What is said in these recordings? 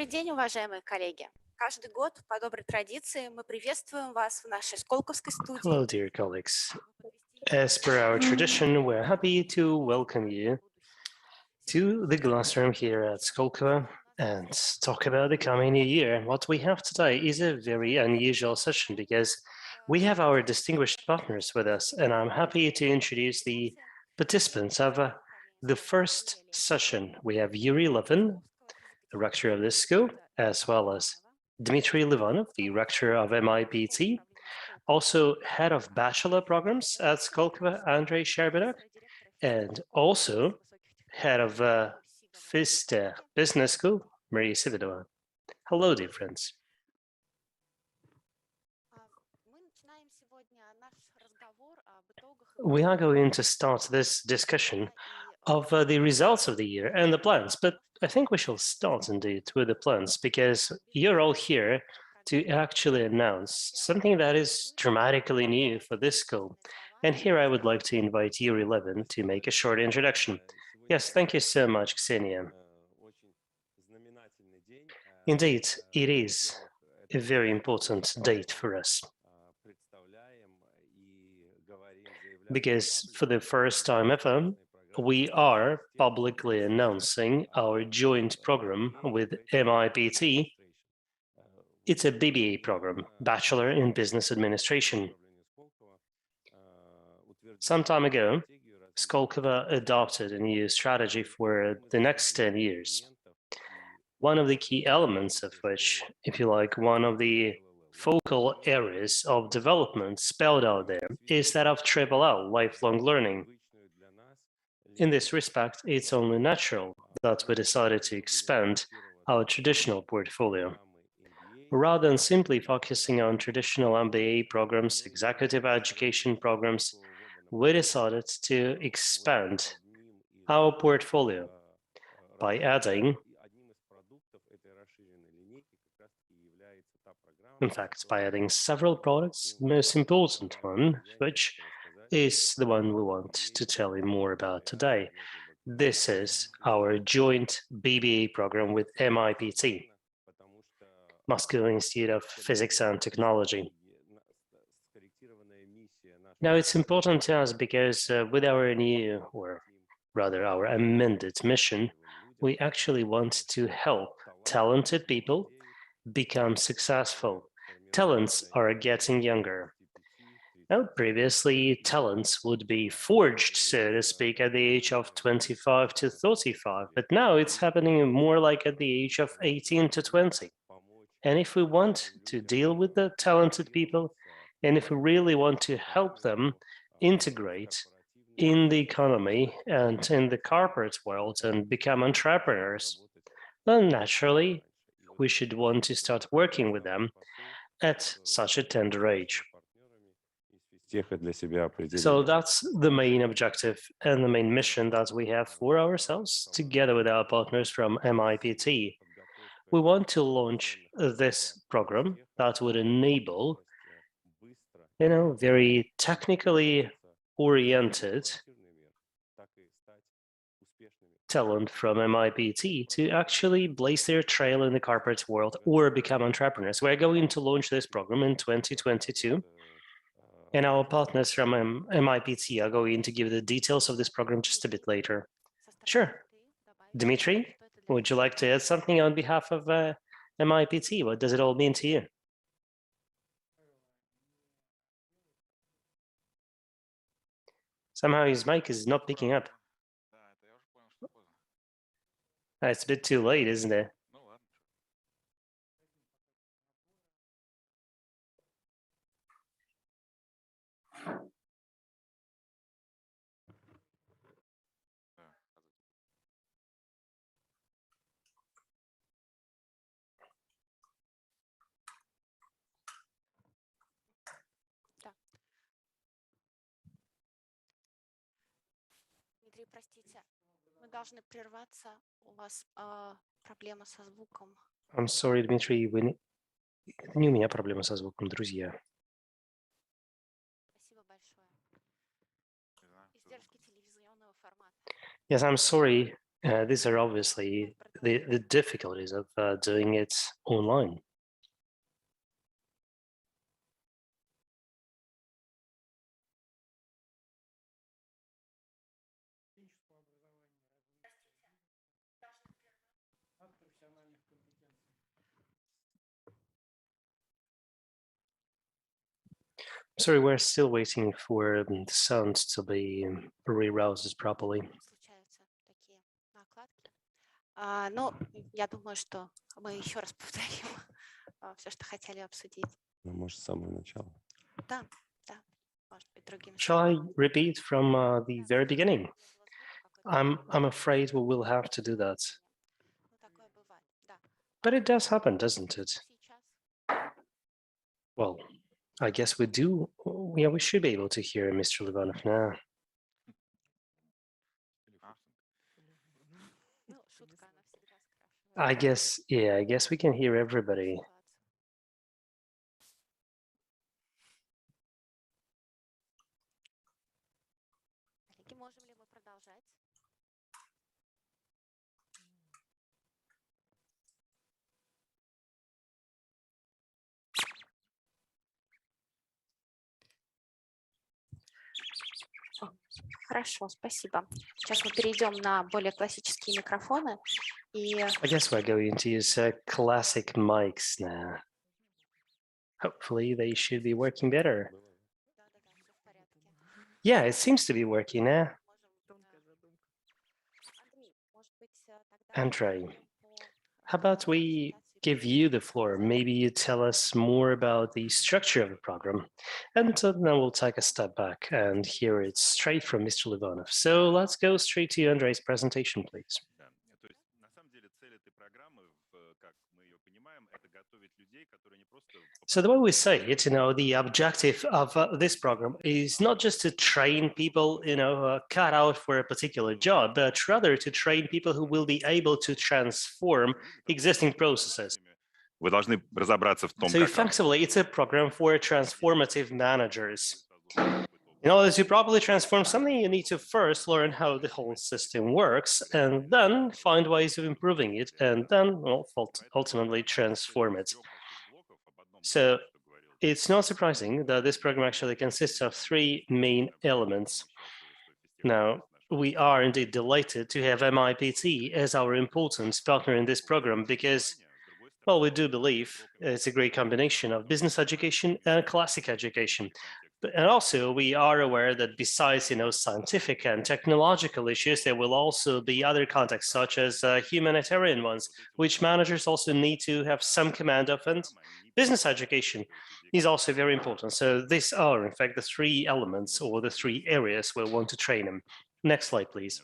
Добрый день, уважаемые коллеги! Каждый год по доброй традиции мы приветствуем вас в нашей Сколковской студии. Hello, dear colleagues. As per our tradition, we're happy to welcome you to the classroom here at Skolkova and talk about the coming new year. What we have today is a very unusual session because we have our distinguished partners with us, and I'm happy to introduce the participants of the first session. We have Yuri Levin, the rector of this school, as well as Dmitry Livanov, the rector of MIPT, also head of bachelor programs at Skolkova, Andrei Sherbadak, and also head of FISTE Business School, Maria Sevedova. Hello, dear friends. We are going to start this discussion of the results of the year and the plans, but I think we shall start indeed with the plans because you're all here to actually announce something that is dramatically new for this school. And here I would like to invite Year 11 to make a short introduction. Yes, thank you so much, Ksenia. Indeed, it is a very important date for us because for the first time ever, we are publicly announcing our joint program with MIPT. It's a BBA program, Bachelor in Business Administration. Some time ago, Skolkovo adopted a new strategy for the next 10 years. One of the key elements of which, if you like, one of the focal areas of development spelled out there is that of L, lifelong learning. In this respect, it's only natural that we decided to expand our traditional portfolio. Rather than simply focusing on traditional MBA programs, executive education programs, we decided to expand our portfolio by adding, in fact, by adding several products, the most important one, which is the one we want to tell you more about today. This is our joint BBA program with MIPT, Moscow Institute of Physics and Technology. Now, it's important to us because with our new, or rather our amended mission, we actually want to help talented people become successful. Talents are getting younger. Now, previously, talents would be forged, so to speak, at the age of 25 to 35, but now it's happening more like at the age of 18 to 20. And if we want to deal with the talented people, and if we really want to help them integrate in the economy and in the corporate world and become entrepreneurs, then naturally we should want to start working with them at such a tender age. So that's the main objective and the main mission that we have for ourselves, together with our partners from MIPT. We want to launch this program that would enable, very technically oriented talent from MIPT to actually blaze their trail in the corporate world or become entrepreneurs. We're going to launch this program in 2022. And our partners from MIPT are going to give the details of this program just a bit later. Sure. Dmitry, would you like to add something on behalf of MIPT? What does it all mean to you? Somehow his mic is not picking up. It's a bit too late, isn't it? Дмитрий, простите, мы должны прерваться. У вас проблема со звуком. I'm sorry, Dmitry, не у меня проблема со звуком, друзья. Спасибо большое. Издержки телевизионного формата. Yes, I'm sorry. These are obviously the difficulties of doing it online. Sorry, we're still waiting for the sound to be rerouted properly. Случаются такие накладки. Но я думаю, что мы еще раз повторим все, что хотели обсудить. Может, с самого начала. Да, может быть, другим. Shall I repeat from the very beginning? I'm afraid we will have to do that. Ну, такое бывает, да. But it does happen, doesn't it? Well, I guess we do. Yeah, we should be able to hear Mr. Livanov now. I guess we can hear everybody. Хорошо, спасибо. Сейчас мы перейдем на более классические микрофоны. I guess we're going to use classic mics now. Hopefully they should be working better. Yeah, it seems to be working now. Andrei, how about we give you the floor? Maybe you tell us more about the structure of the program, and then we'll take a step back and hear it straight from Mr. Livanov. So let's go straight to Andrei's presentation, please. So the way we say it, the objective of this program is not just to train people, cut out for a particular job, but rather to train people who will be able to transform existing processes. Вы должны разобраться в том, So effectively, it's a program for transformative managers. In order to properly transform something, you need to first learn how the whole system works, and then find ways of improving it, and then, ultimately transform it. So it's not surprising that this program actually consists of three main elements. Now, we are indeed delighted to have MIPT as our important partner in this program because, well, we do believe it's a great combination of business education and classic education. And also, we are aware that besides, scientific and technological issues, there will also be other contexts, such as humanitarian ones, which managers also need to have some command of, and business education is also very important. So these are, in fact, the three elements or the three areas we want to train them. Next slide, please.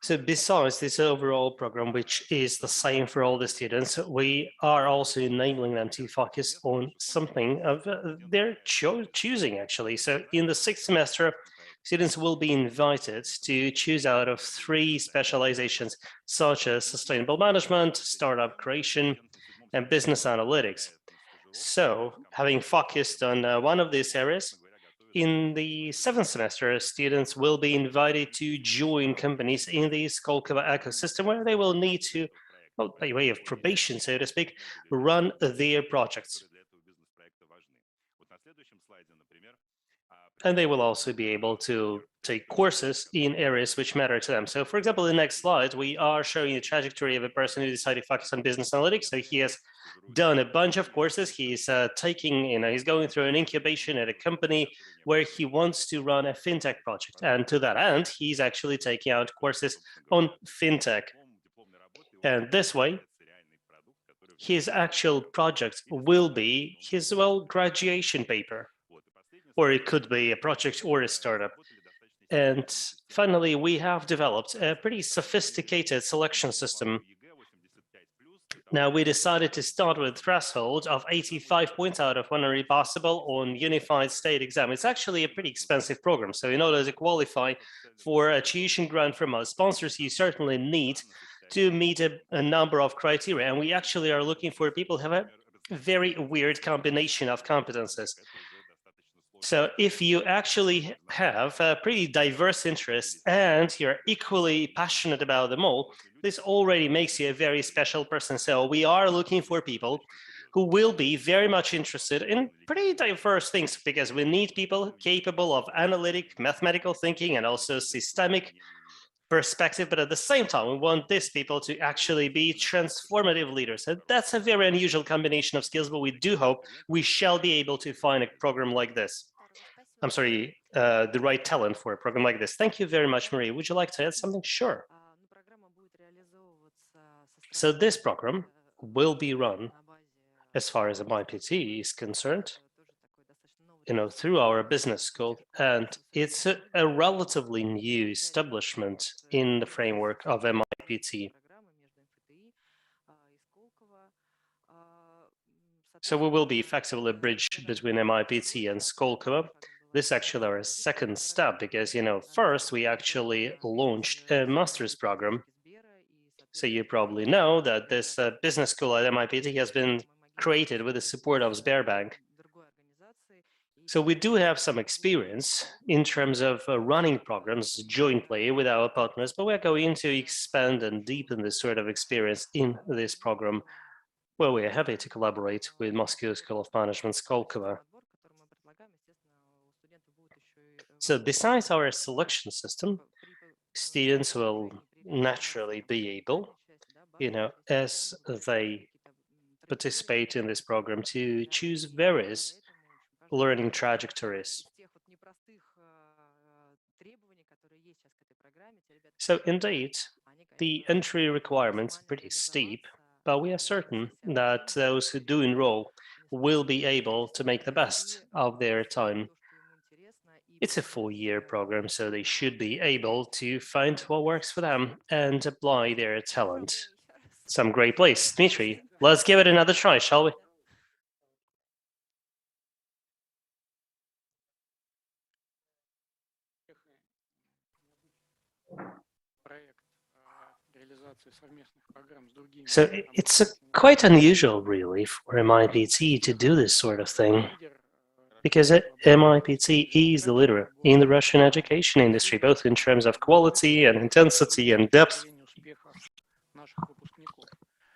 So besides this overall program, which is the same for all the students, we are also enabling them to focus on something of their choosing, actually. So in the sixth semester, students will be invited to choose out of three specializations, such as sustainable management, startup creation, and business analytics. So having focused on one of these areas, in the seventh semester, students will be invited to join companies in the Skolkovo ecosystem, where they will need to, well, by way of probation, so to speak, run their projects. And they will also be able to take courses in areas which matter to them. So, for example, in the next slide, we are showing the trajectory of a person who decided to focus on business analytics. So he has done a bunch of courses. He's he's going through an incubation at a company where he wants to run a fintech project. And to that end, he's actually taking out courses on fintech. And this way, his actual project will be his, graduation paper, or it could be a project or a startup. And finally, we have developed a pretty sophisticated selection system. Now, we decided to start with a threshold of 85 points out of 100 possible on unified state exam. It's actually a pretty expensive program. So in order to qualify for a tuition grant from our sponsors, you certainly need to meet a number of criteria. And we actually are looking for people who have a very weird combination of competences. So if you actually have a pretty diverse interests and you're equally passionate about them all, this already makes you a very special person. So we are looking for people who will be very much interested in pretty diverse things, because we need people capable of analytic, mathematical thinking and also systemic perspective. But at the same time, we want these people to actually be transformative leaders. And that's a very unusual combination of skills, but we do hope we shall be able to find a program like this. I'm sorry, the right talent for a program like this. Thank you very much, Marie. Would you like to add something? Sure. So this program will be run, as far as MIPT is concerned, through our business school, and it's a relatively new establishment in the framework of MIPT. So we will be effectively a bridge between MIPT and Skolkovo. This is actually our second step because, first we actually launched a master's program. So you probably know that this business school at MIPT has been created with the support of Sberbank. So we do have some experience in terms of running programs jointly with our partners, but we're going to expand and deepen this sort of experience in this program, where we are happy to collaborate with Moscow School of Management Skolkovo. So besides our selection system, students will naturally be able, as they participate in this program, to choose various learning trajectories. So indeed, the entry requirements are pretty steep, but we are certain that those who do enroll will be able to make the best of their time. It's a 4-year program, so they should be able to find what works for them and apply their talent. Some great place. Dmitry, let's give it another try, shall we? So it's quite unusual, really, for MIPT to do this sort of thing, because MIPT is the leader in the Russian education industry, both in terms of quality and intensity and depth,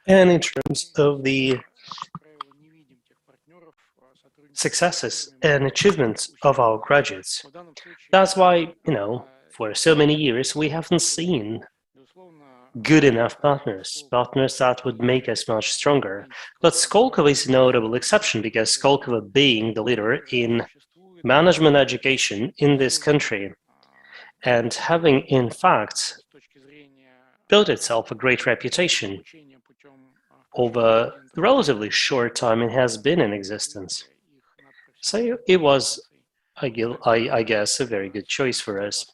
and in terms of the successes and achievements of our graduates. That's why, for so many years, we haven't seen good enough partners that would make us much stronger. But Skolkovo is a notable exception because Skolkovo, being the leader in management education in this country and having, in fact, built itself a great reputation over the relatively short time it has been in existence. So it was, I guess, a very good choice for us.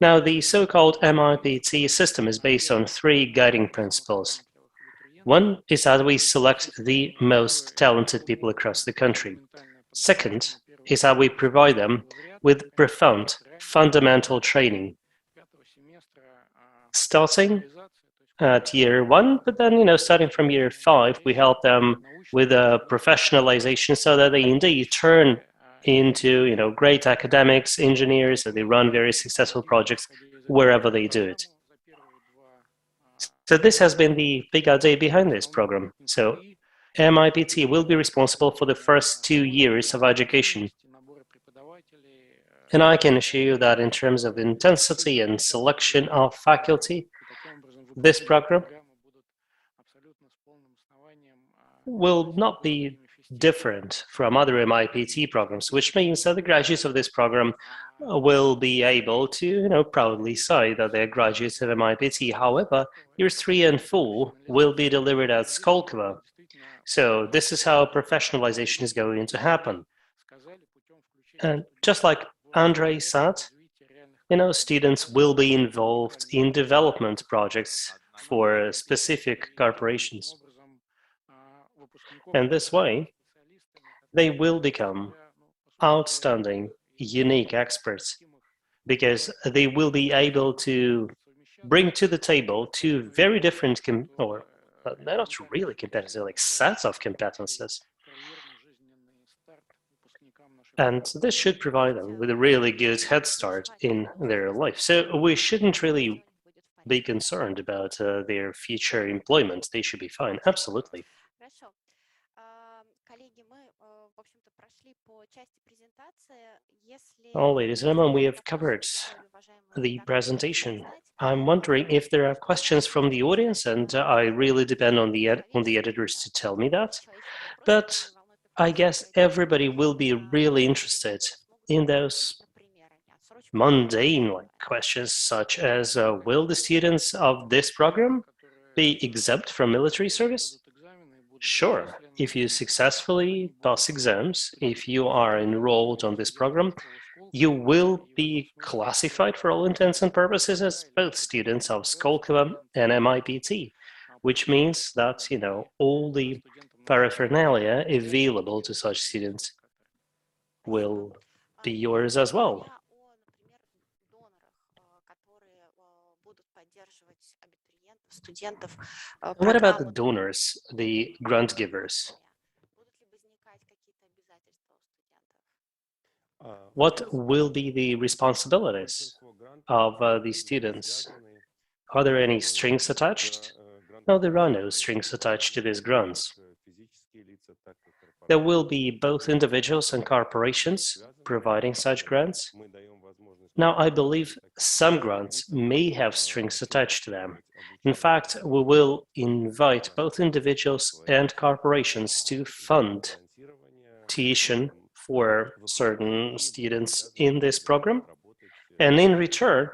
Now, the so-called MIPT system is based on 3 guiding principles. One is that we select the most talented people across the country. Second is that we provide them with profound, fundamental training, starting at year 1, but then, starting from year 5, we help them with a professionalization so that they indeed turn into, great academics, engineers, that they run very successful projects wherever they do it. So this has been the big idea behind this program. So MIPT will be responsible for the first 2 years of education. And I can assure you that in terms of intensity and selection of faculty, this program will not be different from other MIPT programs, which means that the graduates of this program will be able to, proudly say that they're graduates of MIPT. However, years 3 and 4 will be delivered at Skolkovo. So this is how professionalization is going to happen. And just like Andrei said, students will be involved in development projects for specific corporations. And this way, they will become outstanding, unique experts because they will be able to bring to the table 2 very different, or they're not really competencies, they're like sets of competences. And this should provide them with a really good head start in their life. So we shouldn't really be concerned about their future employment. They should be fine, absolutely. Well, ladies and gentlemen, we have covered the presentation. I'm wondering if there are questions from the audience, and I really depend on the editors to tell me that. But I guess everybody will be really interested in those mundane questions, such as will the students of this program be exempt from military service? Sure, if you successfully pass exams, if you are enrolled on this program, you will be classified for all intents and purposes as both students of Skolkovo and MIPT, which means that, all the paraphernalia available to such students will be yours as well. What about the donors, the grant givers? What will be the responsibilities of these students? Are there any strings attached? No, there are no strings attached to these grants. There will be both individuals and corporations providing such grants. Now, I believe some grants may have strings attached to them. In fact, we will invite both individuals and corporations to fund tuition for certain students in this program. And in return,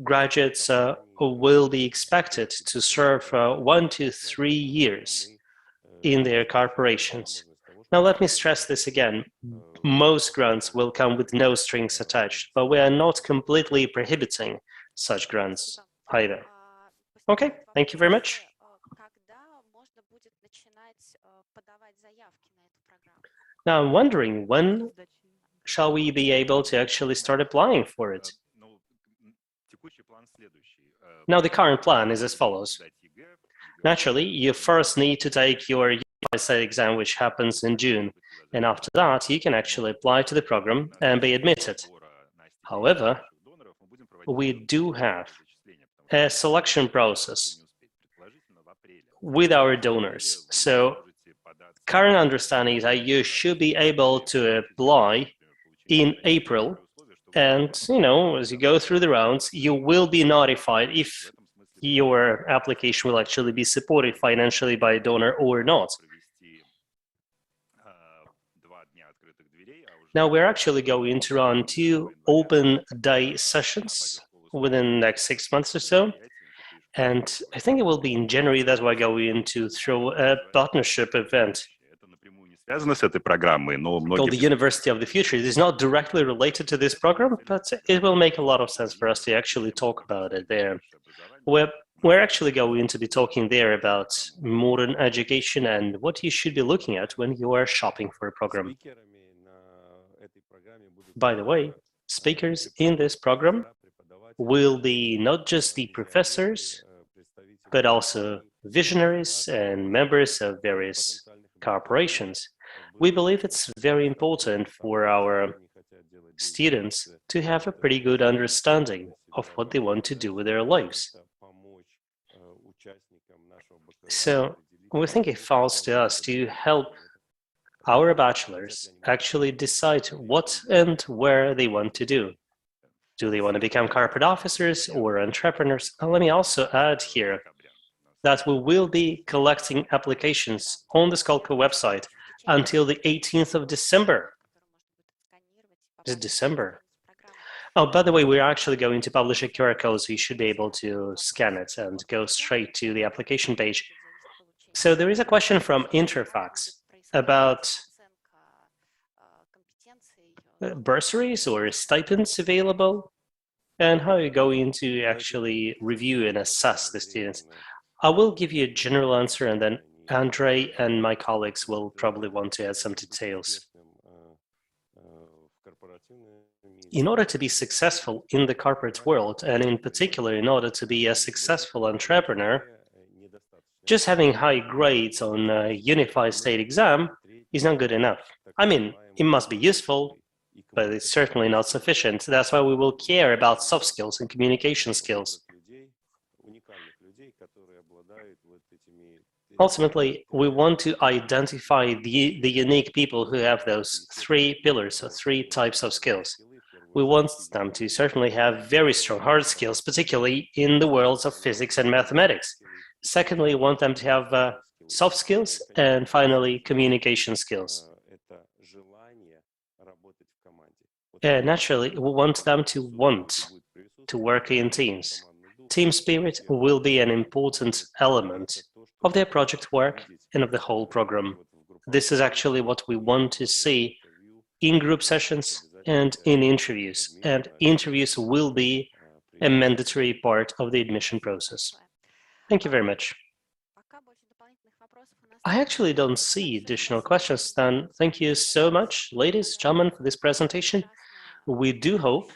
graduates will be expected to serve 1 to 3 years in their corporations. Now, let me stress this again. Most grants will come with no strings attached, but we are not completely prohibiting such grants either. Okay, thank you very much. Now, I'm wondering, when shall we be able to actually start applying for it? Now, the current plan is as follows. Naturally, you first need to take your unified state exam, which happens in June, and after that, you can actually apply to the program and be admitted. However, we do have a selection process with our donors. So, current understanding is that you should be able to apply in April, and as you go through the rounds, you will be notified if your application will actually be supported financially by a donor or not. Now, we're actually going to run 2 open day sessions within the next 6 months or so. And I think it will be in January that we're going to throw a partnership event called the University of the Future. It is not directly related to this program, but it will make a lot of sense for us to actually talk about it there. We're actually going to be talking there about modern education and what you should be looking at when you are shopping for a program. By the way, speakers in this program will be not just the professors, but also visionaries and members of various corporations. We believe it's very important for our students to have a pretty good understanding of what they want to do with their lives. So we think it falls to us to help our bachelors actually decide what and where they want to do. Do they want to become corporate officers or entrepreneurs? And let me also add here that we will be collecting applications on the Skolko website until the 18th of December. Is it December? Oh, by the way, we're actually going to publish a QR code, so you should be able to scan it and go straight to the application page. So there is a question from Interfax about bursaries or stipends available, and how you're going to actually review and assess the students. I will give you a general answer, and then Andre and my colleagues will probably want to add some details. In order to be successful in the corporate world, and in particular in order to be a successful entrepreneur, just having high grades on a unified state exam is not good enough. I mean, it must be useful, but it's certainly not sufficient. That's why we will care about soft skills and communication skills. Ultimately, we want to identify the unique people who have those 3 pillars, or 3 types of skills. We want them to certainly have very strong hard skills, particularly in the worlds of physics and mathematics. Secondly, we want them to have soft skills, and finally, communication skills. Naturally, we want them to want to work in teams. Team spirit will be an important element of their project work and of the whole program. This is actually what we want to see in group sessions and in interviews, and interviews will be a mandatory part of the admission process. Thank you very much. I actually don't see additional questions, then thank you so much, ladies, gentlemen, for this presentation. We do hope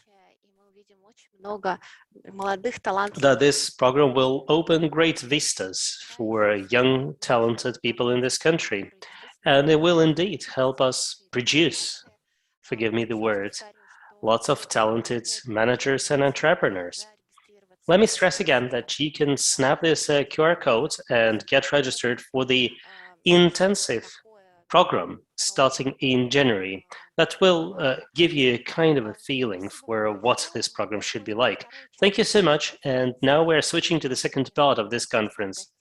that this program will open great vistas for young, talented people in this country, and it will indeed help us produce, forgive me the word, lots of talented managers and entrepreneurs. Let me stress again that you can snap this QR code and get registered for the intensive program starting in January. That will give you a kind of a feeling for what this program should be like. Thank you so much. And now we're switching to the second part of this conference,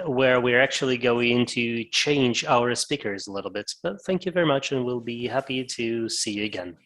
where we're actually going to change our speakers a little bit. But thank you very much, and we'll be happy to see you again.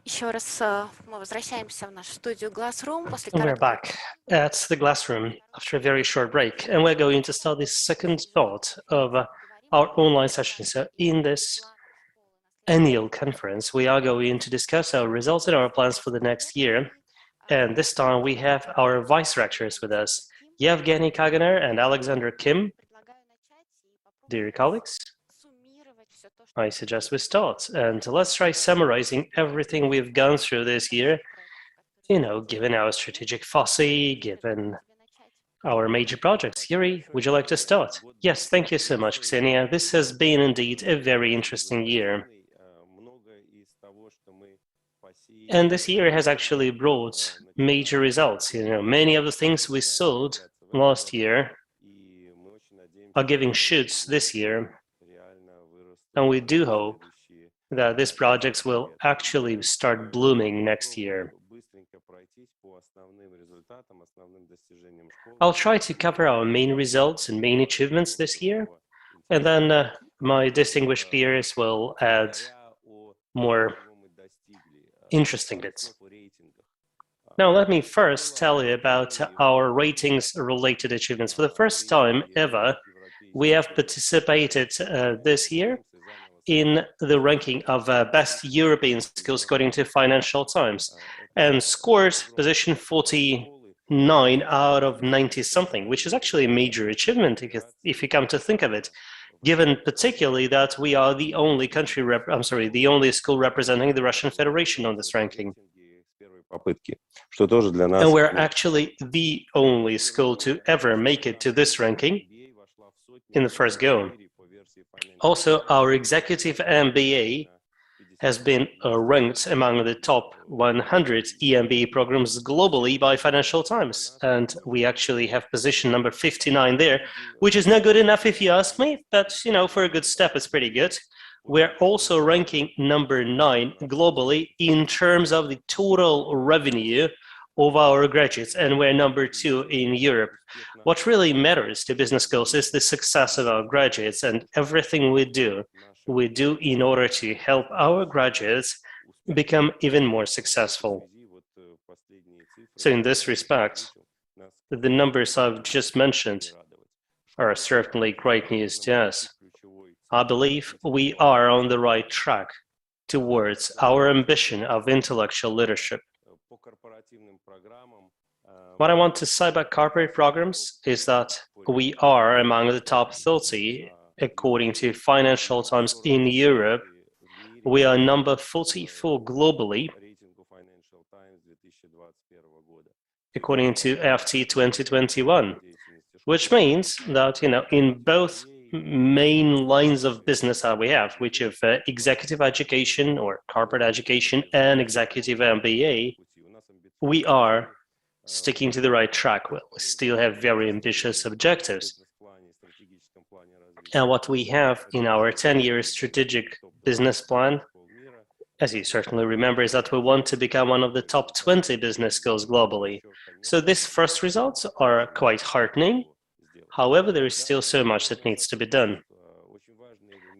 Еще раз мы возвращаемся в нашу студию Glassroom после We're короткого... back at the Glassroom after a very short break, and we're going to start the second part of our online session. So in this annual conference, we are going to discuss our results and our plans for the next year. And this time we have our vice rectors with us, Yevgeny Kaganer and Alexander Kim. Dear colleagues, I suggest we start, and let's try summarizing everything we've gone through this year, given our strategic foci, given our major projects. Yuri, would you like to start? Yes, thank you so much, Ksenia. This has been indeed a very interesting year. And this year has actually brought major results. Many of the things we sold last year are giving shoots this year. And we do hope that these projects will actually start blooming next year. I'll try to cover our main results and main achievements this year, and then my distinguished peers will add more interesting bits. Now, let me first tell you about our ratings-related achievements. For the first time ever, we have participated this year in the ranking of best European schools according to Financial Times, and scored position 49 out of 90-something, which is actually a major achievement if you come to think of it, given particularly that we are the only the only school representing the Russian Federation on this ranking. And we're actually the only school to ever make it to this ranking in the first go. Also, our executive MBA has been ranked among the top 100 EMBA programs globally by Financial Times, and we actually have position number 59 there, which is not good enough if you ask me, but for a good step it's pretty good. We're also ranking number 9 globally in terms of the total revenue of our graduates, and we're number 2 in Europe. What really matters to business schools is the success of our graduates, and everything we do in order to help our graduates become even more successful. So in this respect, the numbers I've just mentioned are certainly great news to us. I believe we are on the right track towards our ambition of intellectual leadership. What I want to say about corporate programs is that we are among the top 30 according to Financial Times in Europe. We are number 44 globally according to FT 2021, which means that, in both main lines of business that we have, which of executive education or corporate education and executive MBA, we are sticking to the right track. We still have very ambitious objectives. And what we have in our 10-year strategic business plan, as you certainly remember, is that we want to become one of the top 20 business schools globally. So these first results are quite heartening. However, there is still so much that needs to be done.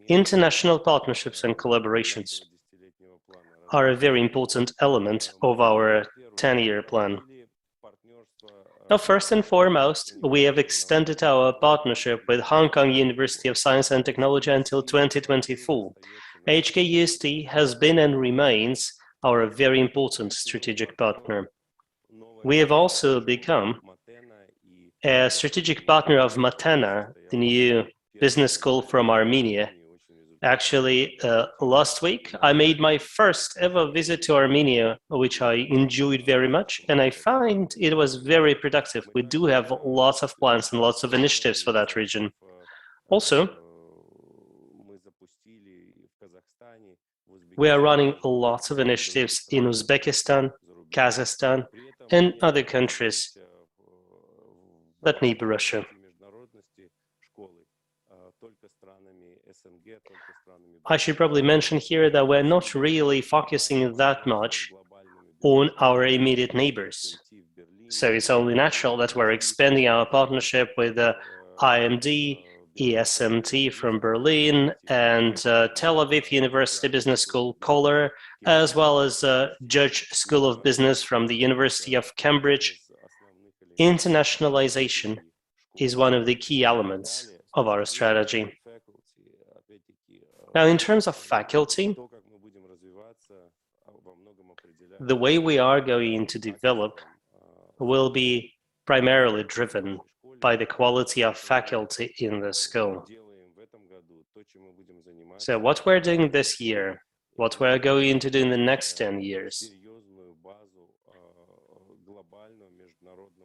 International partnerships and collaborations are a very important element of our 10-year plan. Now, first and foremost, we have extended our partnership with Hong Kong University of Science and Technology until 2024. HKUST has been and remains our very important strategic partner. We have also become a strategic partner of Matena, the new business school from Armenia. Actually, last week, I made my first ever visit to Armenia, which I enjoyed very much, and I find it was very productive. We do have lots of plans and lots of initiatives for that region. Also, we are running lots of initiatives in Uzbekistan, Kazakhstan, and other countries that neighbor Russia. I should probably mention here that we're not really focusing that much on our immediate neighbors. So it's only natural that we're expanding our partnership with IMD, ESMT from Berlin, and Tel Aviv University Business School, Kohler, as well as Judge School of Business from the University of Cambridge. Internationalization is one of the key elements of our strategy. Now, in terms of faculty, the way we are going to develop will be primarily driven by the quality of faculty in the school. So what we're doing this year, what we're going to do in the next 10 years,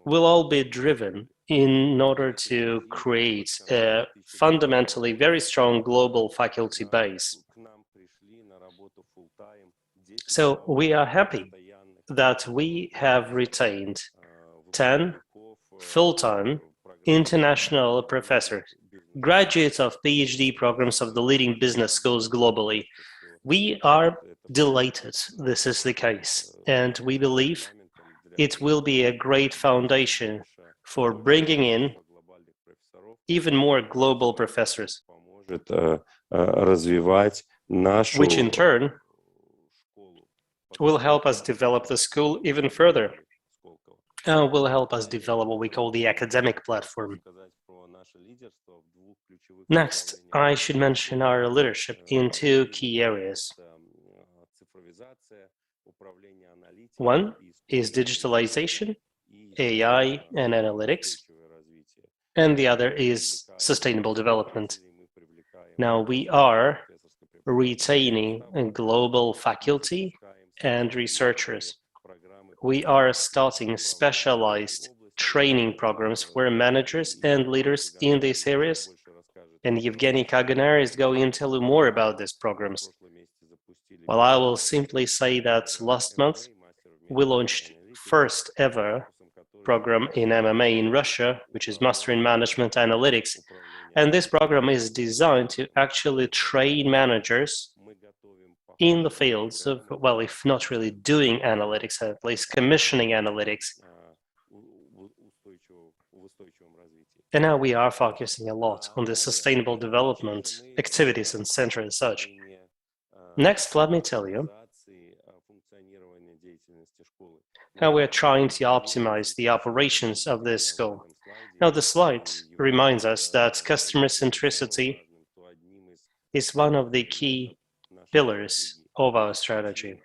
will all be driven in order to create a fundamentally very strong global faculty base. So we are happy that we have retained 10 full-time international professors, graduates of PhD programs of the leading business schools globally. We are delighted this is the case, and we believe it will be a great foundation for bringing in even more global professors, which in turn will help us develop the school even further, will help us develop what we call the academic platform. Next, I should mention our leadership in two key areas. One is digitalization, AI, and analytics, and the other is sustainable development. Now, we are retaining global faculty and researchers. We are starting specialized training programs for managers and leaders in these areas, and Evgeny Kaganer is going to tell you more about these programs. Well, I will simply say that last month we launched first ever program in MMA in Russia, which is Master in Management Analytics. And this program is designed to actually train managers in the fields of, well, if not really doing analytics, at least commissioning analytics. And now we are focusing a lot on the sustainable development activities and center and such. Next, let me tell you how we're trying to optimize the operations of this school. Now, the slide reminds us that customer centricity is one of the key pillars of our strategy.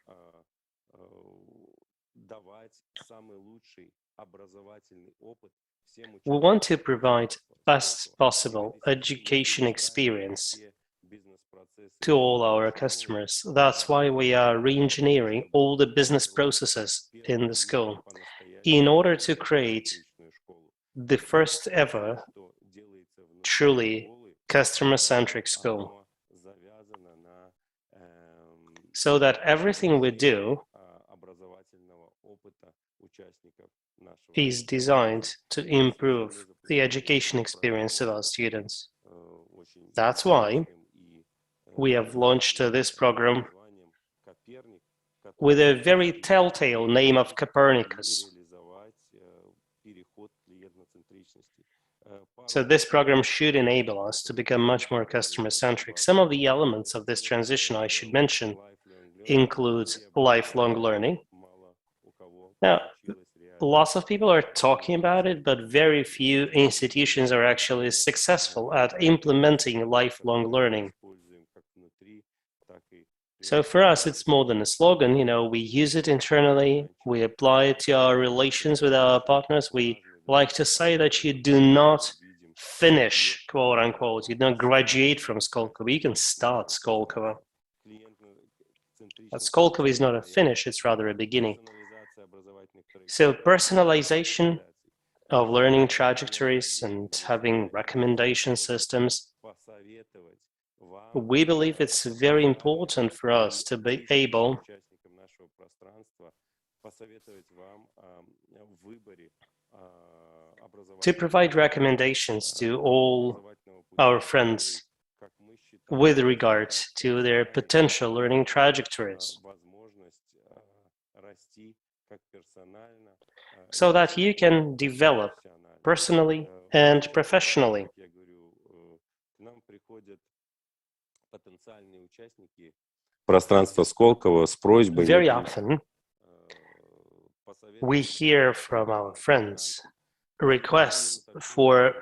We want to provide best possible education experience to all our customers. That's why we are re-engineering all the business processes in the school in order to create the first ever truly customer-centric school, so that everything we do is designed to improve the education experience of our students. That's why we have launched this program with a very telltale name of Copernicus. So this program should enable us to become much more customer-centric. Some of the elements of this transition I should mention include lifelong learning. Now, lots of people are talking about it, but very few institutions are actually successful at implementing lifelong learning. So for us, it's more than a slogan. We use it internally, we apply it to our relations with our partners. We like to say that you do not finish, quote unquote, you don't graduate from Skolkovo, you can start Skolkovo. But Skolkovo is not a finish, it's rather a beginning. So personalization of learning trajectories and having recommendation systems, we believe it's very important for us to be able to provide recommendations to all our friends with regard to their potential learning trajectories, so that you can develop personally and professionally. Very often, we hear from our friends requests for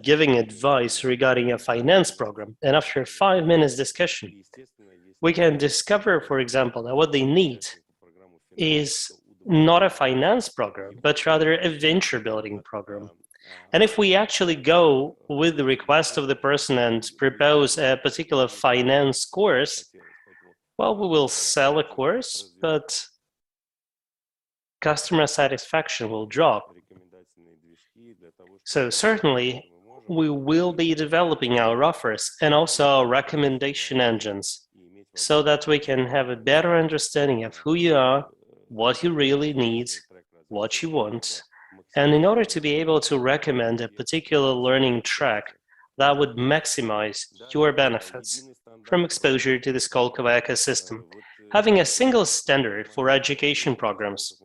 giving advice regarding a finance program, and after 5 minutes discussion, we can discover, for example, that what they need is not a finance program, but rather a venture building program. And if we actually go with the request of the person and propose a particular finance course, well, we will sell a course, but customer satisfaction will drop. So certainly, we will be developing our offers and also our recommendation engines, so that we can have a better understanding of who you are, what you really need, what you want, and in order to be able to recommend a particular learning track that would maximize your benefits from exposure to the Skolkovo ecosystem. Having a single standard for education programs.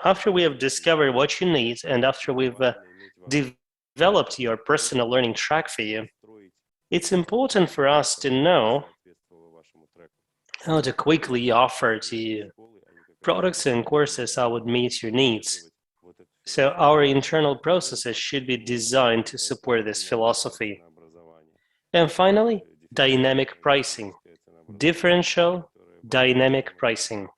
After we have discovered what you need and after we've developed your personal learning track for you, it's important for us to know how to quickly offer to you products and courses that would meet your needs. So our internal processes should be designed to support this philosophy. And finally, dynamic pricing. Differential dynamic pricing.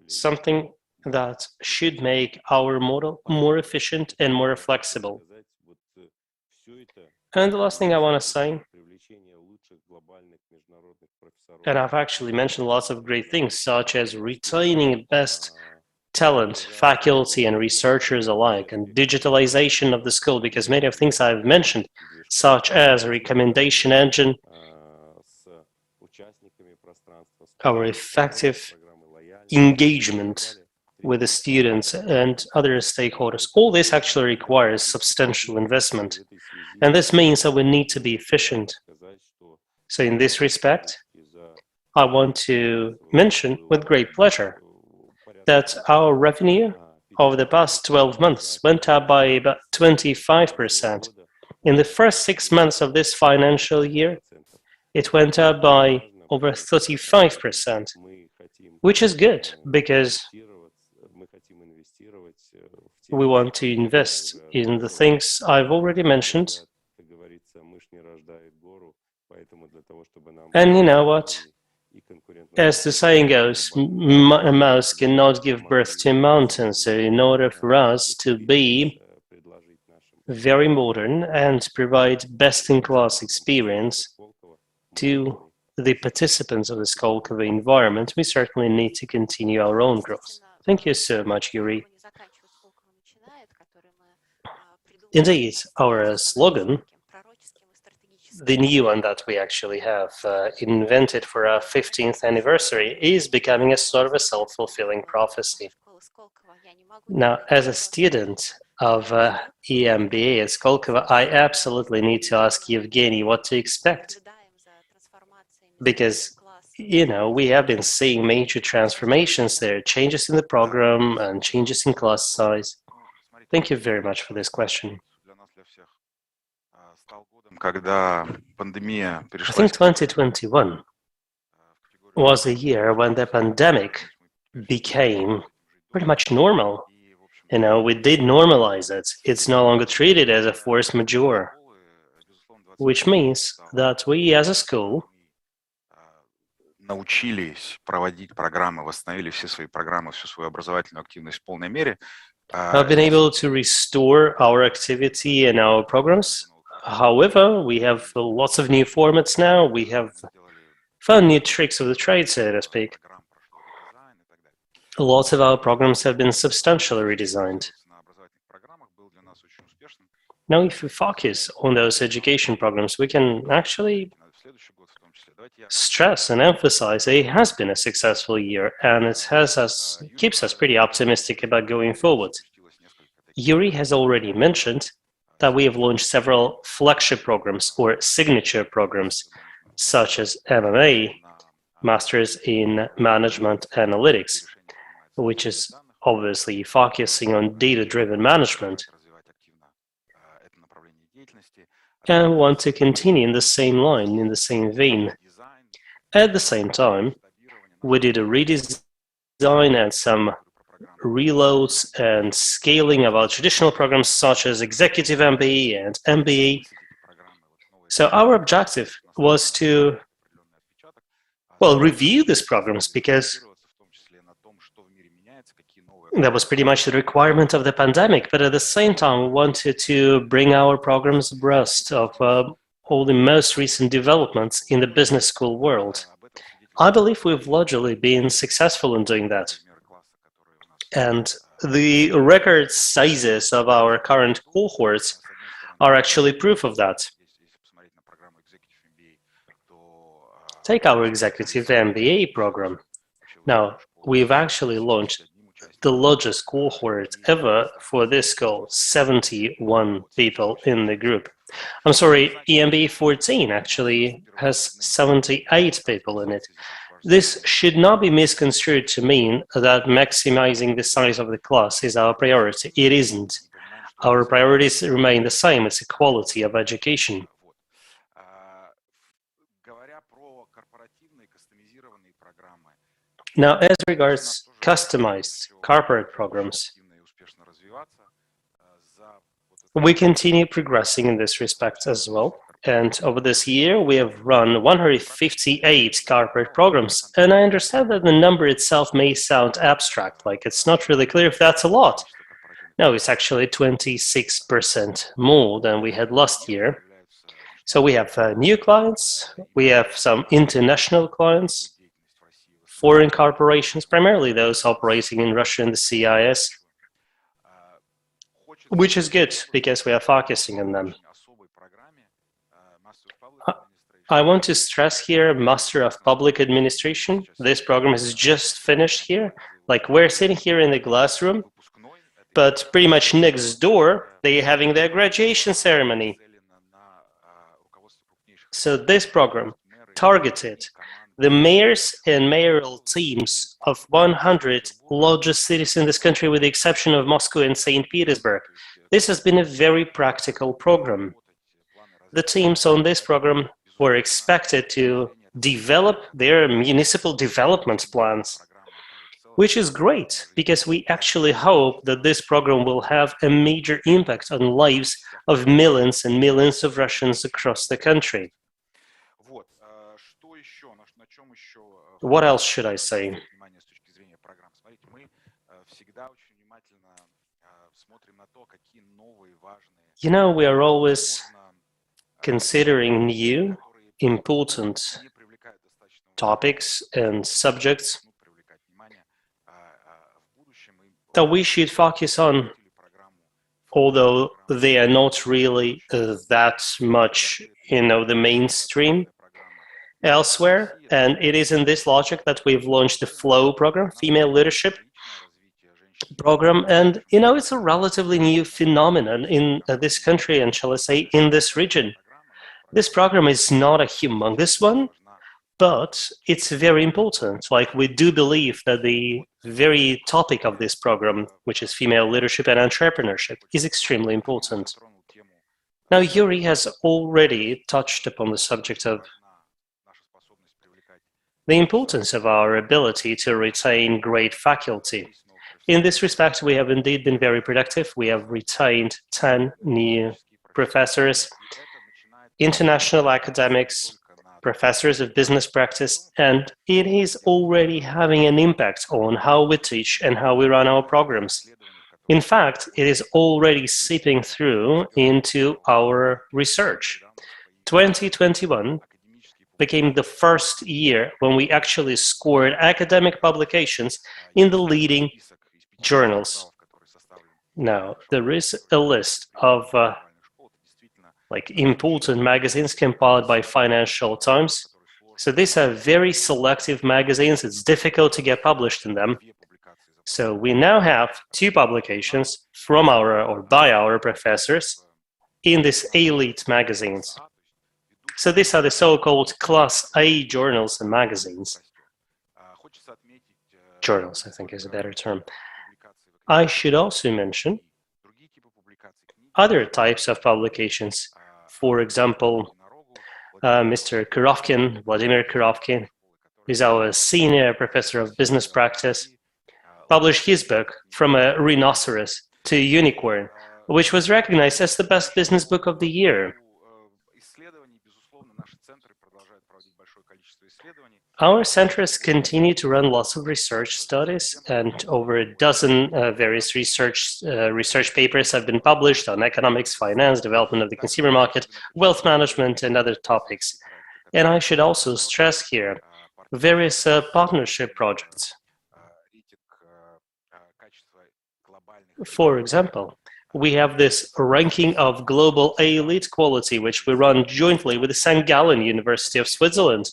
Something that should make our model more efficient and more flexible. And the last thing I want to say, and I've actually mentioned lots of great things, such as retaining best talent, faculty and researchers alike, and digitalization of the school, because many of things I've mentioned, such as a recommendation engine, our effective engagement with the students and other stakeholders, all this actually requires substantial investment. And this means that we need to be efficient. So in this respect, I want to mention with great pleasure that our revenue over the past 12 months went up by about 25%. In the first 6 months of this financial year, it went up by over 35%, which is good because we want to invest in the things I've already mentioned. And you know what? As the saying goes, a mouse cannot give birth to a mountain. So in order for us to be very modern and provide best-in-class experience to the participants of the Skolkovo environment, we certainly need to continue our own growth. Thank you so much, Yuri. Indeed, our slogan, the new one that we actually have invented for our 15th anniversary, is becoming a sort of a self-fulfilling prophecy. Now, as a student of EMBA at Skolkovo, I absolutely need to ask Evgeny what to expect. Because, you know, we have been seeing major transformations there, changes in the program and changes in class size. Thank you very much for this question. I think 2021 was a year when the pandemic became pretty much normal. You know, we did normalize it. It's no longer treated as a force majeure, which means that we as a school научились проводить программы, восстановили все свои программы, всю свою образовательную активность в полной мере. Have been able to restore our activity and our programs. However, we have lots of new formats now. We have found new tricks of the trade, so to speak. Lots of our programs have been substantially redesigned. Now, if we focus on those education programs, we can actually stress and emphasize it has been a successful year, and it keeps us pretty optimistic about going forward. Yuri has already mentioned that we have launched several flagship programs or signature programs, such as MMA, Masters in Management Analytics, which is obviously focusing on data-driven management, and want to continue in the same line, in the same vein. At the same time, we did a redesign and some reloads and scaling of our traditional programs such as Executive MBA and MBA. So our objective was to, well, review these programs because that was pretty much the requirement of the pandemic, but at the same time, we wanted to bring our programs abreast of all the most recent developments in the business school world. I believe we've largely been successful in doing that. And the record sizes of our current cohorts are actually proof of that. Take our Executive MBA program. Now, we've actually launched the largest cohort ever for this school, 71 people in the group. I'm sorry, EMBA 14 actually has 78 people in it. This should not be misconstrued to mean that maximizing the size of the class is our priority. It isn't. Our priorities remain the same. It's the quality of education. Now, as regards customized corporate programs, we continue progressing in this respect as well. And over this year, we have run 158 corporate programs. And I understand that the number itself may sound abstract, like it's not really clear if that's a lot. No, it's actually 26% more than we had last year. So we have new clients, we have some international clients, foreign corporations, primarily those operating in Russia and the CIS, which is good because we are focusing on them. I want to stress here Master of Public Administration. This program has just finished here. Like, we're sitting here in the classroom, but pretty much next door, they're having their graduation ceremony. So this program targeted the mayors and mayoral teams of 100 largest cities in this country, with the exception of Moscow and St. Petersburg. This has been a very practical program. The teams on this program were expected to develop their municipal development plans, which is great because we actually hope that this program will have a major impact on lives of millions and millions of Russians across the country. What else should I say? You know, we are always considering new, important topics and subjects that we should focus on, although they are not really that much, the mainstream elsewhere. And it is in this logic that we've launched the FLOW program, Female Leadership program. And, it's a relatively new phenomenon in this country, and shall I say, in this region. This program is not a humongous one, but it's very important. Like, we do believe that the very topic of this program, which is female leadership and entrepreneurship, is extremely important. Now, Yuri has already touched upon the subject of the importance of our ability to retain great faculty. In this respect, we have indeed been very productive. We have retained 10 new professors, international academics, professors of business practice, and it is already having an impact on how we teach and how we run our programs. In fact, it is already seeping through into our research. 2021 became the first year when we actually scored academic publications in the leading journals. Now, there is a list of important magazines compiled by Financial Times. So these are very selective magazines. It's difficult to get published in them. So we now have 2 publications from by our professors in these elite magazines. So these are the so-called Class A journals and magazines. Journals, I think, is a better term. I should also mention other types of publications. For example, Mr. Kurovkin, Vladimir Kurovkin, is our senior professor of business practice, published his book, From a Rhinoceros to a Unicorn, which was recognized as the best business book of the year. Our centers continue to run lots of research studies, and over a dozen various research papers have been published on economics, finance, development of the consumer market, wealth management, and other topics. And I should also stress here various partnership projects. For example, we have this ranking of global elite quality, which we run jointly with the St. Gallen University of Switzerland.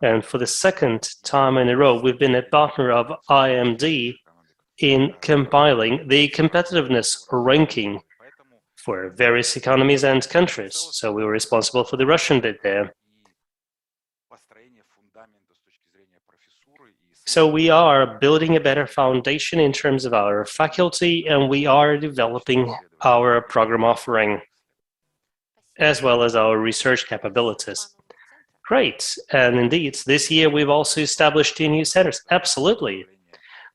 And for the second time in a row, we've been a partner of IMD in compiling the competitiveness ranking for various economies and countries. So we were responsible for the Russian bit there. So we are building a better foundation in terms of our faculty, and we are developing our program offering, as well as our research capabilities. Great. And indeed, this year we've also established 2 new centers. Absolutely.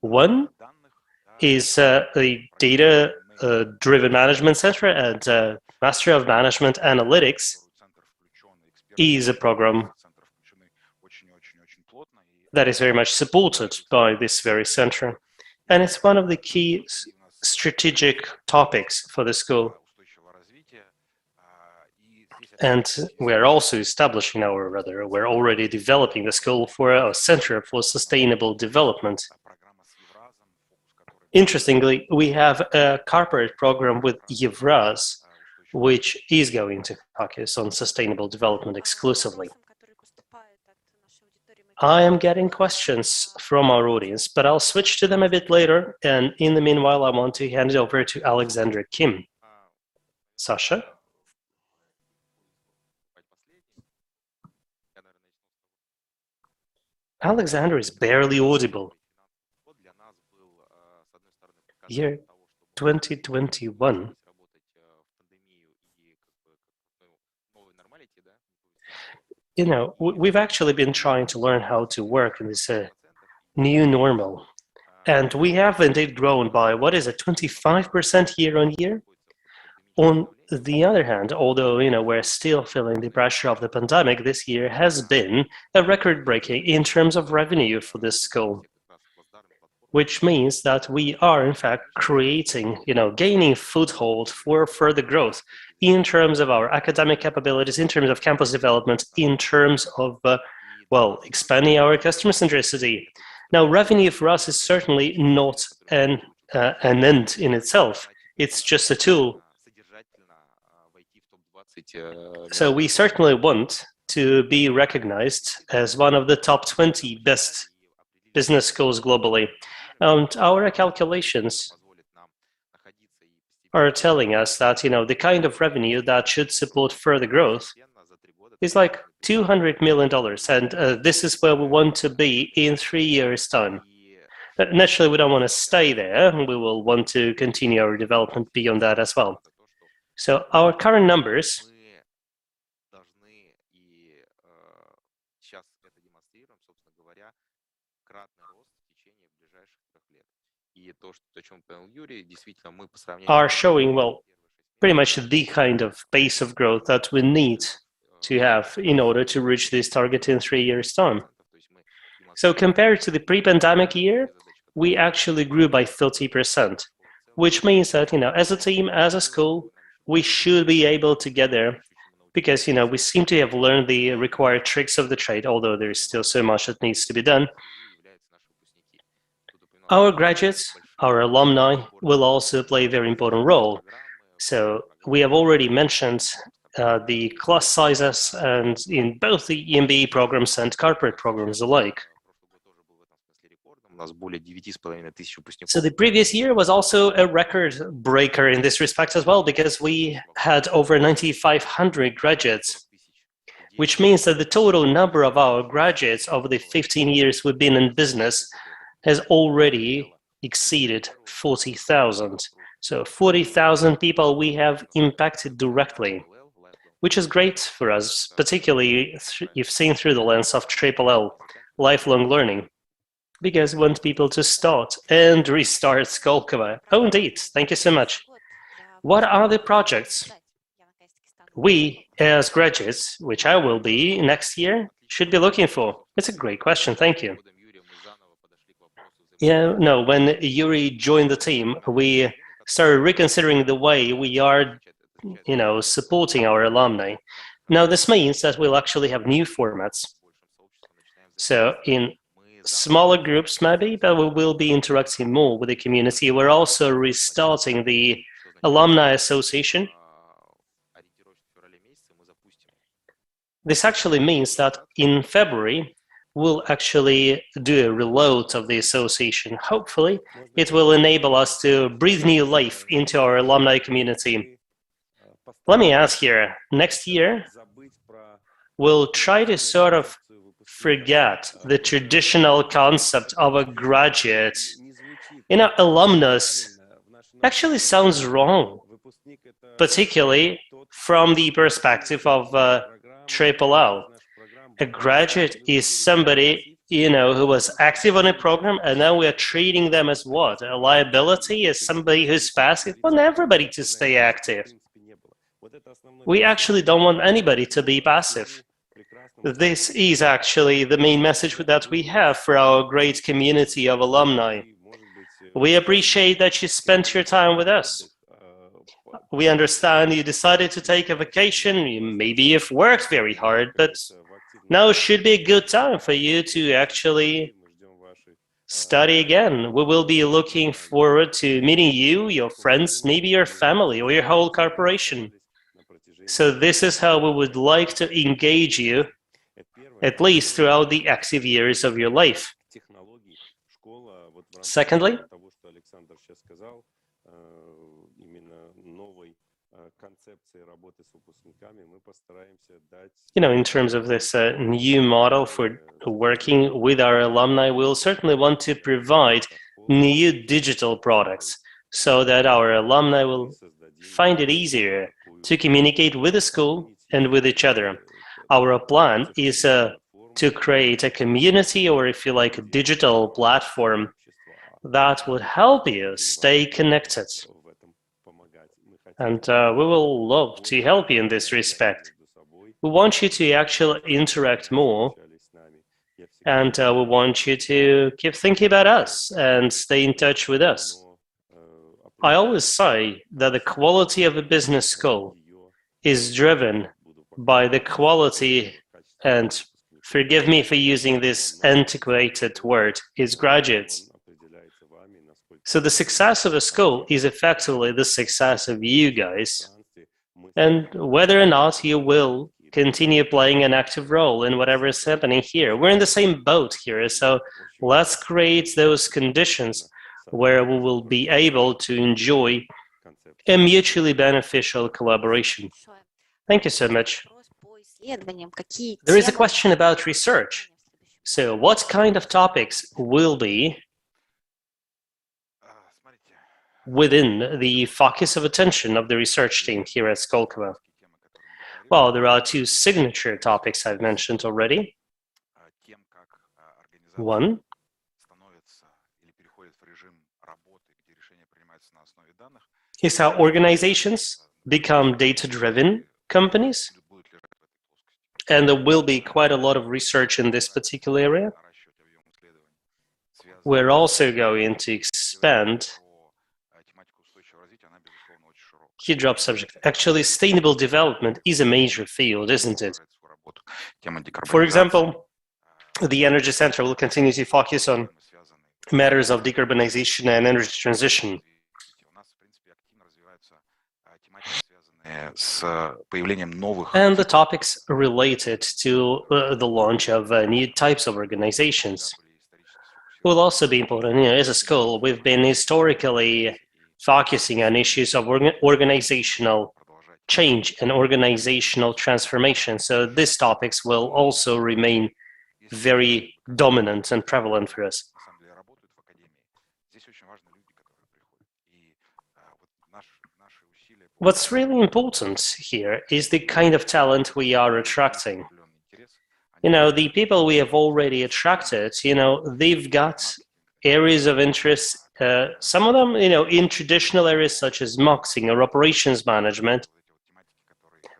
One is the Data-Driven Management Center, and Master of Management Analytics is a program that is very much supported by this very center. And it's one of the key strategic topics for the school. And we're also establishing we're already developing the school for a center for sustainable development. Interestingly, we have a corporate program with Evraz, which is going to focus on sustainable development exclusively. I am getting questions from our audience, but I'll switch to them a bit later. And in the meanwhile, I want to hand it over to Alexander Kim. Sasha? Alexander is barely audible. Year 2021. We've actually been trying to learn how to work in this new normal. And we have indeed grown by, 25% year on year? On the other hand, although we're still feeling the pressure of the pandemic, this year has been a record-breaking in terms of revenue for this school, which means that we are in fact creating, gaining foothold for further growth in terms of our academic capabilities, in terms of campus development, in terms of expanding our customer centricity. Now, revenue for us is certainly not an end in itself. It's just a tool. So we certainly want to be recognized as one of the top 20 best business schools globally. And our calculations are telling us that, the kind of revenue that should support further growth is like $200 million. And this is where we want to be in 3 years' time. Naturally, we don't want to stay there. We will want to continue our development beyond that as well. So our current numbers are showing, pretty much the kind of pace of growth that we need to have in order to reach this target in 3 years' time. So compared to the pre-pandemic year, we actually grew by 30%, which means that, as a team, as a school, we should be able to get there because, we seem to have learned the required tricks of the trade, although there is still so much that needs to be done. Our graduates, our alumni, will also play a very important role. So we have already mentioned the class sizes and in both the MBA programs and corporate programs alike. So the previous year was also a record breaker in this respect as well, because we had over 9,500 graduates, which means that the total number of our graduates over the 15 years we've been in business has already exceeded 40,000. So 40,000 people we have impacted directly, which is great for us, particularly if seen through the lens of L, lifelong learning, because we want people to start and restart Skolkovo. Oh, indeed. Thank you so much. What are the projects we, as graduates, which I will be next year, should be looking for? It's a great question. Thank you. Yeah, no, when Yuri joined the team, we started reconsidering the way we are, supporting our alumni. Now, this means that we'll actually have new formats. So in smaller groups, maybe, but we will be interacting more with the community. We're also restarting the Alumni Association. This actually means that in February, we'll actually do a reload of the association. Hopefully, it will enable us to breathe new life into our alumni community. Let me ask here, next year, we'll try to sort of forget the traditional concept of a graduate. Alumnus actually sounds wrong, particularly from the perspective of L. A graduate is somebody, who was active on a program, and now we are treating them as what? A liability, as somebody who's passive? We want everybody to stay active. We actually don't want anybody to be passive. This is actually the main message that we have for our great community of alumni. We appreciate that you spent your time with us. We understand you decided to take a vacation. Maybe you've worked very hard, but now should be a good time for you to actually study again. We will be looking forward to meeting you, your friends, maybe your family or your whole corporation. So this is how we would like to engage you, at least throughout the active years of your life. Secondly, in terms of this new model for working with our alumni, we'll certainly want to provide new digital products so that our alumni will find it easier to communicate with the school and with each other. Our plan is to create a community, or if you like, a digital platform that would help you stay connected. And we will love to help you in this respect. We want you to actually interact more, and we want you to keep thinking about us and stay in touch with us. I always say that the quality of a business school is driven by the quality, and forgive me for using this antiquated word, is graduates. So the success of a school is effectively the success of you guys, and whether or not you will continue playing an active role in whatever is happening here. We're in the same boat here, so let's create those conditions where we will be able to enjoy a mutually beneficial collaboration. Thank you so much. There is a question about research. So what kind of topics will be within the focus of attention of the research team here at Skolkovo? Well, there are two signature topics I've mentioned already. One is how organizations become data-driven companies, and there will be quite a lot of research in this particular area. We're also going to expand key drop subject. Actually, sustainable development is a major field, isn't it? For example, the Energy Center will continue to focus on matters of decarbonization and energy transition. And the topics related to the launch of new types of organizations will also be important. You know, as a school, we've been historically focusing on issues of organizational change and organizational transformation. So these topics will also remain very dominant and prevalent for us. What's really important here is the kind of talent we are attracting. You know, the people we have already attracted, you know, they've got areas of interest, some of them, you know, in traditional areas such as marketing or operations management.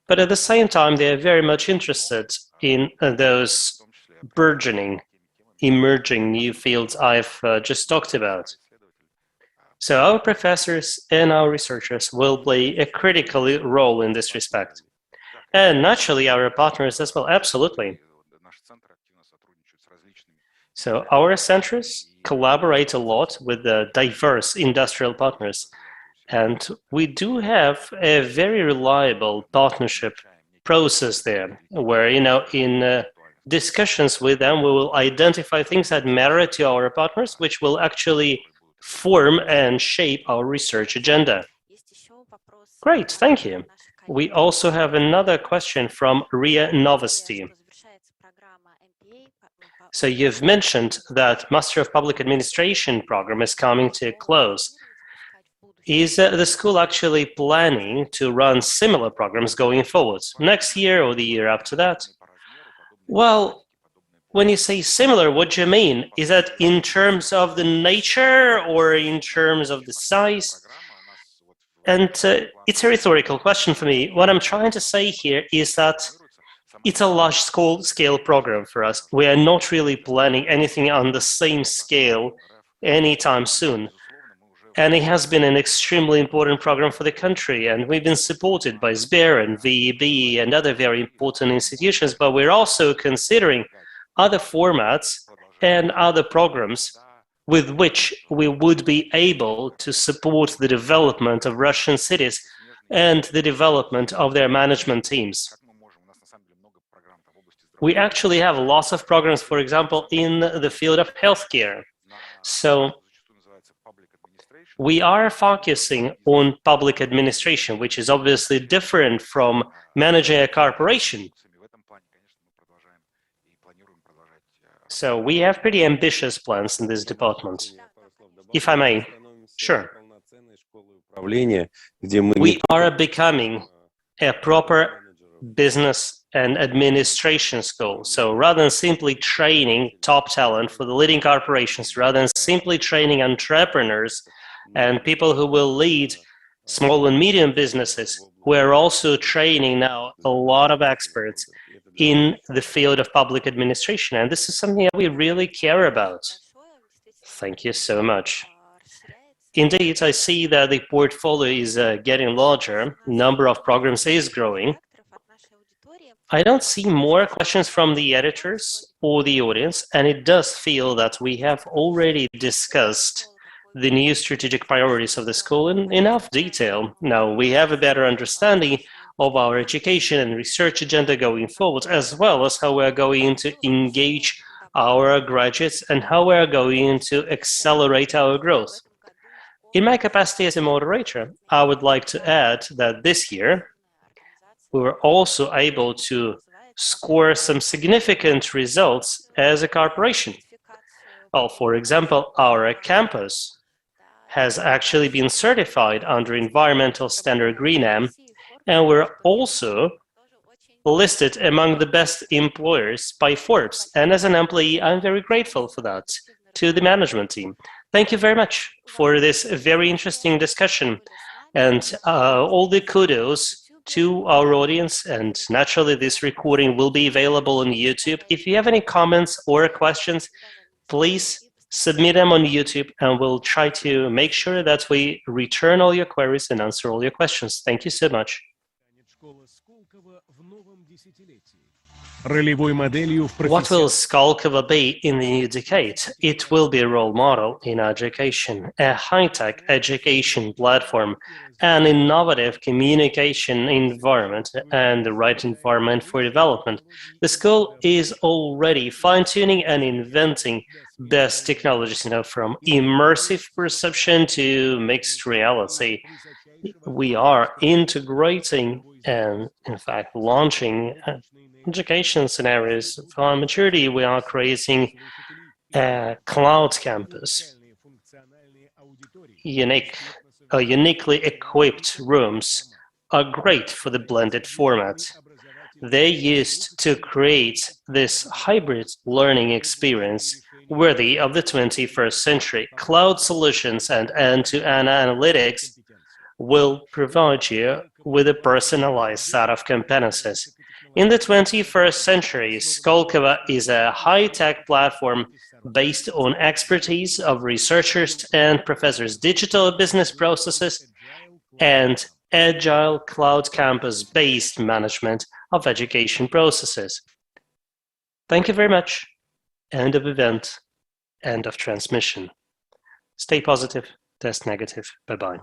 But at the same time, they are very much interested in those burgeoning, emerging new fields I've just talked about. So our professors and our researchers will play a critical role in this respect. And naturally, our partners as well, absolutely. So our centers collaborate a lot with the diverse industrial partners. And we do have a very reliable partnership process there, where, you know, in discussions with them, we will identify things that matter to our partners, which will actually form and shape our research agenda. Great, thank you. We also have another question from RIA Novosti. So you've mentioned that Master of Public Administration program is coming to a close. Is the school actually planning to run similar programs going forward, next year or the year after that? Well, when you say similar, what do you mean? Is that in terms of the nature or in terms of the size? And it's a rhetorical question for me. What I'm trying to say here is that it's a large scale program for us. We are not really planning anything on the same scale anytime soon. And it has been an extremely important program for the country, and we've been supported by SBER and VEB and other very important institutions, but we're also considering other formats and other programs with which we would be able to support the development of Russian cities and the development of their management teams. We actually have lots of programs, for example, in the field of healthcare. So we are focusing on public administration, which is obviously different from managing a corporation. So we have pretty ambitious plans in this department. If I may, sure. We are becoming a proper business and administration school. So rather than simply training top talent for the leading corporations, rather than simply training entrepreneurs and people who will lead small and medium businesses. We're also training now a lot of experts in the field of public administration, and this is something that we really care about. Thank you so much. Indeed, I see that the portfolio is getting larger. Number of programs is growing. I don't see more questions from the editors or the audience, and it does feel that we have already discussed the new strategic priorities of the school in enough detail. Now, we have a better understanding of our education and research agenda going forward, as well as how we're going to engage our graduates and how we're going to accelerate our growth. In my capacity as a moderator, I would like to add that this year, we were also able to score some significant results as a corporation. Well, for example, our campus has actually been certified under environmental standard Green M, and we're also listed among the best employers by Forbes. And as an employee, I'm very grateful for that to the management team. Thank you very much for this very interesting discussion, and all the kudos to our audience. And naturally, this recording will be available on YouTube. If you have any comments or questions, please submit them on YouTube, and we'll try to make sure that we return all your queries and answer all your questions. Thank you so much. What will Skolkovo be in the new decade? It will be a role model in education, a high-tech education platform, an innovative communication environment, and the right environment for development. The school is already fine-tuning and inventing best technologies, from immersive perception to mixed reality. We are integrating and, in fact, launching education scenarios. For maturity, we are creating a cloud campus, uniquely equipped rooms are great for the blended format. They used to create this hybrid learning experience worthy of the 21st century. Cloud solutions and end-to-end analytics will provide you with a personalized set of competencies. In the 21st century, Skolkovo is a high-tech platform based on expertise of researchers and professors, digital business processes, and agile cloud campus-based management of education processes. Thank you very much. End of event, end of transmission. Stay positive, test negative. Bye-bye.